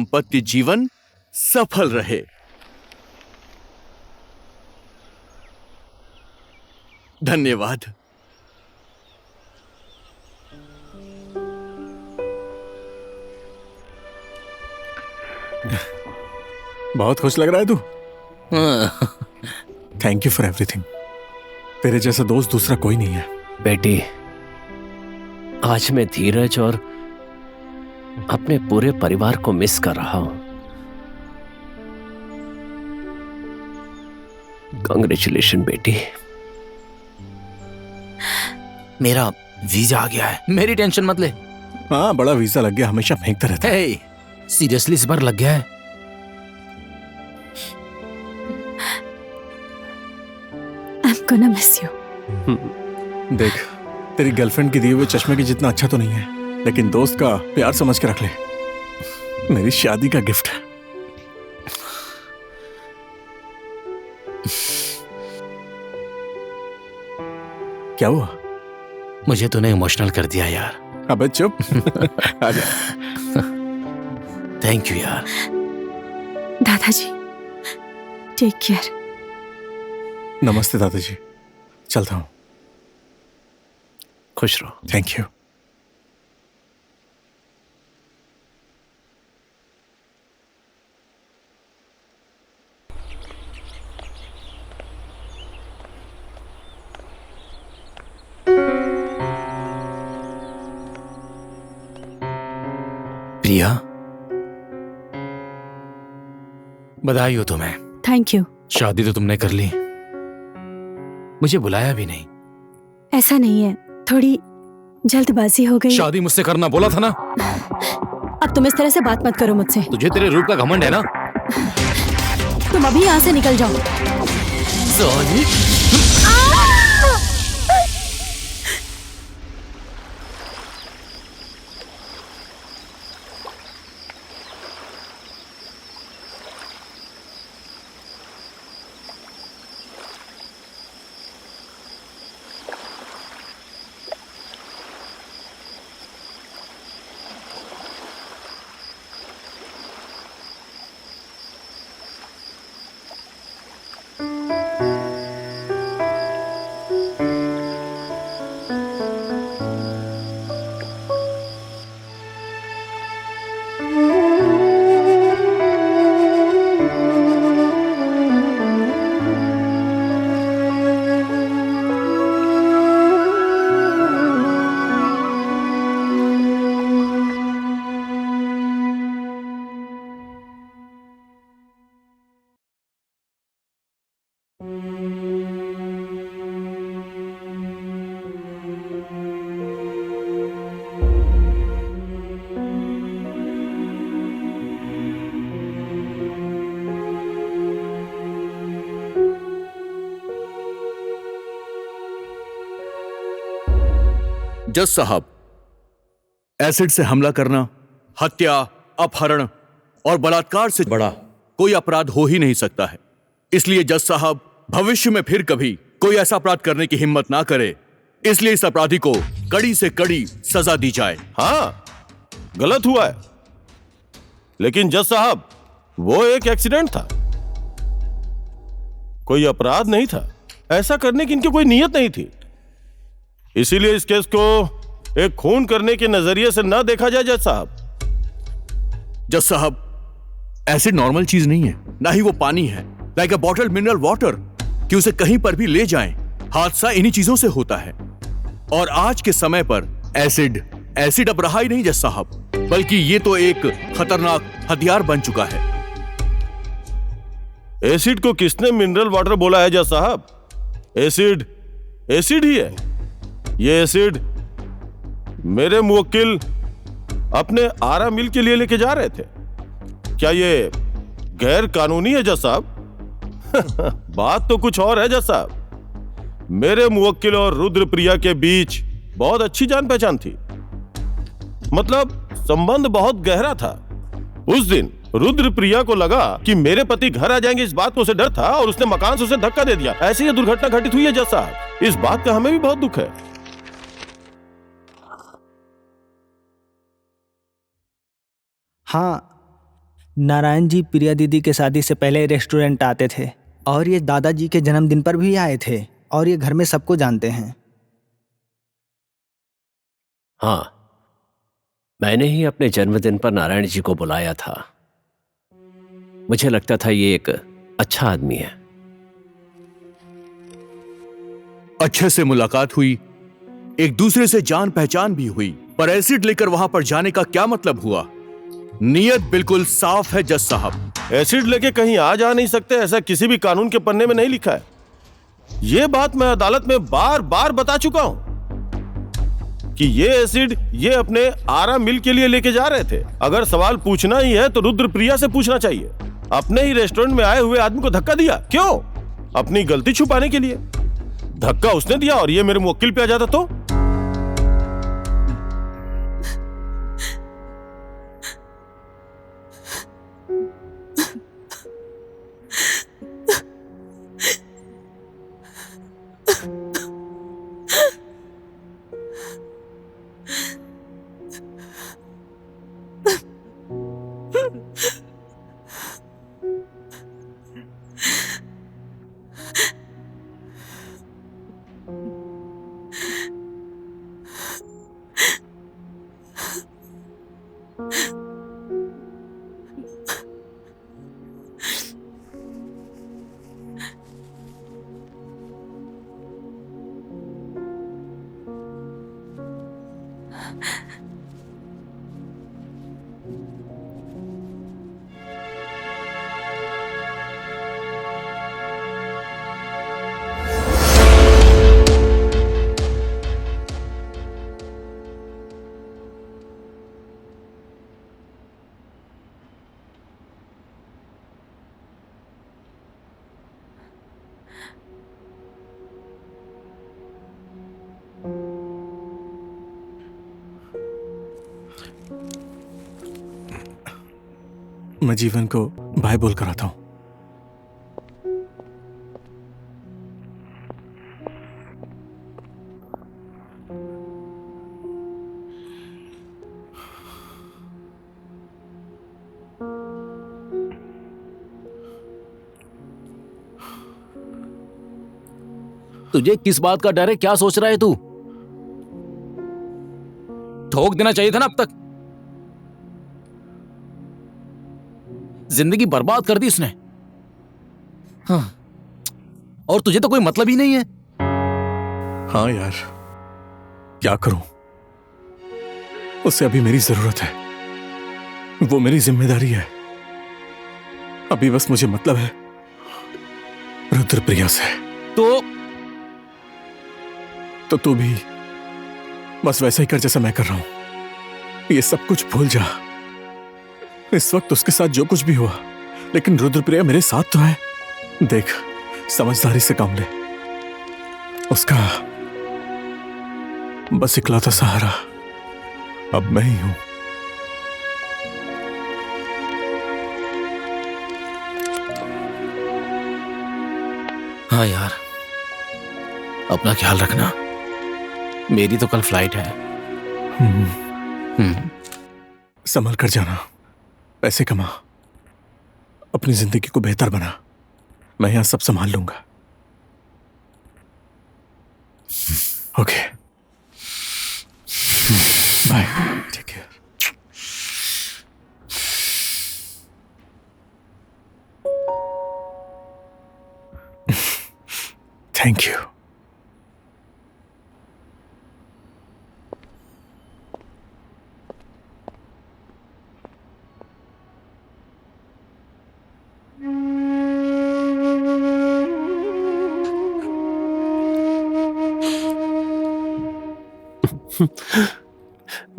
दाम्पत्य जीवन सफल रहे। धन्यवाद। बहुत खुश लग रहा है तू। Thank you for everything. तेरे जैसा दोस्त दूसरा कोई नहीं है। बेटी, आज मैं धीरज और अपने पूरे परिवार को मिस कर रहा हूं। कांग्रेचुलेशन बेटी। मेरा वीजा आ गया है, मेरी टेंशन मत ले। हाँ, बड़ा वीजा लग गया, हमेशा फेंकता रहता है। सीरियसली इस बार लग गया है। I'm gonna miss you. देख, तेरी गर्लफ्रेंड की दिए हुए चश्मे के जितना अच्छा तो नहीं है, लेकिन दोस्त का प्यार समझ के रख ले। मेरी शादी का गिफ्ट है। क्या हुआ? मुझे तूने इमोशनल कर दिया यार। अबे चुप। आजा। थैंक यू यार। दादाजी, टेक केयर। नमस्ते दादाजी, चलता हूं। खुश रहो। Thank you. प्रिया, बधाई हो तुम्हें। Thank you. शादी तो तुमने कर ली, मुझे बुलाया भी नहीं। ऐसा नहीं है, थोड़ी जल्दबाजी हो गई। शादी मुझसे करना बोला था ना। अब तुम इस तरह से बात मत करो मुझसे। तुझे तेरे रूप का घमंड है ना। तुम अभी यहाँ से निकल जाओ। सोनी, जज साहब, एसिड से हमला करना, हत्या, अपहरण और बलात्कार से बड़ा कोई अपराध हो ही नहीं सकता है। इसलिए जज साहब, भविष्य में फिर कभी कोई ऐसा अपराध करने की हिम्मत ना करे। इसलिए इस अपराधी को कड़ी से कड़ी सजा दी जाए। हाँ, गलत हुआ है, लेकिन जज साहब वो एक एक्सीडेंट था, कोई अपराध नहीं था। ऐसा करने की इनकी कोई नीयत नहीं थी। इसीलिए इस केस को एक खून करने के नजरिए से ना देखा जाए जज साहब। जज साहब, एसिड नॉर्मल चीज नहीं है, ना ही वो पानी है लाइक अ बॉटल मिनरल वाटर कि उसे कहीं पर भी ले जाएं। हादसा इन्हीं चीजों से होता है। और आज के समय पर एसिड अब रहा ही नहीं जज साहब, बल्कि ये तो एक खतरनाक हथियार बन चुका है। एसिड को किसने मिनरल वाटर बोला है जज साहब? एसिड ही है। ये एसिड मेरे मुवक्किल अपने आरा मिल के लिए लेके जा रहे थे। क्या ये गैर कानूनी है जज साहब? बात तो कुछ और है जज साहब। मेरे मुवक्किल और रुद्रप्रिया के बीच बहुत अच्छी जान पहचान थी, मतलब संबंध बहुत गहरा था। उस दिन रुद्रप्रिया को लगा कि मेरे पति घर आ जाएंगे, इस बात को उसे डर था और उसने मकान से उसे धक्का दे दिया। ऐसी ये दुर्घटना घटित हुई है जज साहब। इस बात का हमें भी बहुत दुख है। हाँ, नारायण जी प्रिया दीदी के शादी से पहले रेस्टोरेंट आते थे और ये दादाजी के जन्मदिन पर भी आए थे और ये घर में सबको जानते हैं। हाँ, मैंने ही अपने जन्मदिन पर नारायण जी को बुलाया था। मुझे लगता था ये एक अच्छा आदमी है। अच्छे से मुलाकात हुई, एक दूसरे से जान पहचान भी हुई, पर एसिड लेकर वहां पर जाने का क्या मतलब हुआ? नीयत बिल्कुल साफ है जज साहब। एसिड लेके कहीं आ जा नहीं सकते, ऐसा किसी भी कानून के पन्ने में नहीं लिखा है। यह बात मैं अदालत में बार बार बता चुका हूं कि ये एसिड ये अपने आरा मिल के लिए लेके जा रहे थे। अगर सवाल पूछना ही है तो रुद्रप्रिया से पूछना चाहिए। अपने ही रेस्टोरेंट में आए हुए आदमी को धक्का दिया क्यों? अपनी गलती छुपाने के लिए। धक्का उसने दिया और ये मेरे मुवक्किल पे आ जाता तो? मैं जीवन को बाय बोल कर आता हूं। तुझे किस बात का डर है? क्या सोच रहा है तू? ठोक देना चाहिए था ना अब तक। जिंदगी बर्बाद कर दी उसने। हाँ। और तुझे तो कोई मतलब ही नहीं है। हाँ यार, क्या करूं? उसे अभी मेरी जरूरत है, वो मेरी जिम्मेदारी है। अभी बस मुझे मतलब है रुद्रप्रिया से। तो तू भी बस वैसा ही कर जैसा मैं कर रहा हूं। ये सब कुछ भूल जा। इस वक्त उसके साथ जो कुछ भी हुआ, लेकिन रुद्रप्रिया मेरे साथ तो है। देख, समझदारी से काम ले। उसका बस इकलौता सहारा अब मैं ही हूं। हाँ यार, अपना ख्याल रखना। मेरी तो कल फ्लाइट है। संभल कर जाना, पैसे कमा, अपनी जिंदगी को बेहतर बना। मैं यहां सब संभाल लूंगा। Okay, bye, take care. Thank you.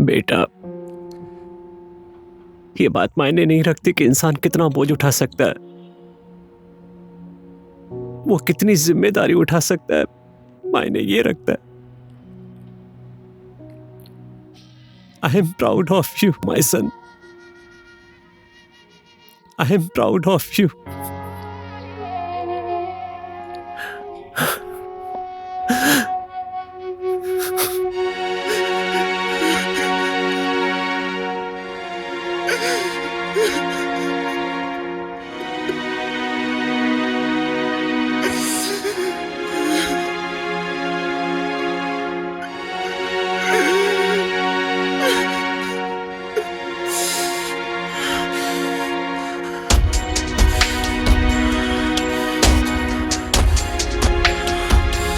बेटा, ये बात मायने नहीं रखती कि इंसान कितना बोझ उठा सकता है, वो कितनी जिम्मेदारी उठा सकता है। मायने ये रखता है। I am proud of you my son. I am proud of you.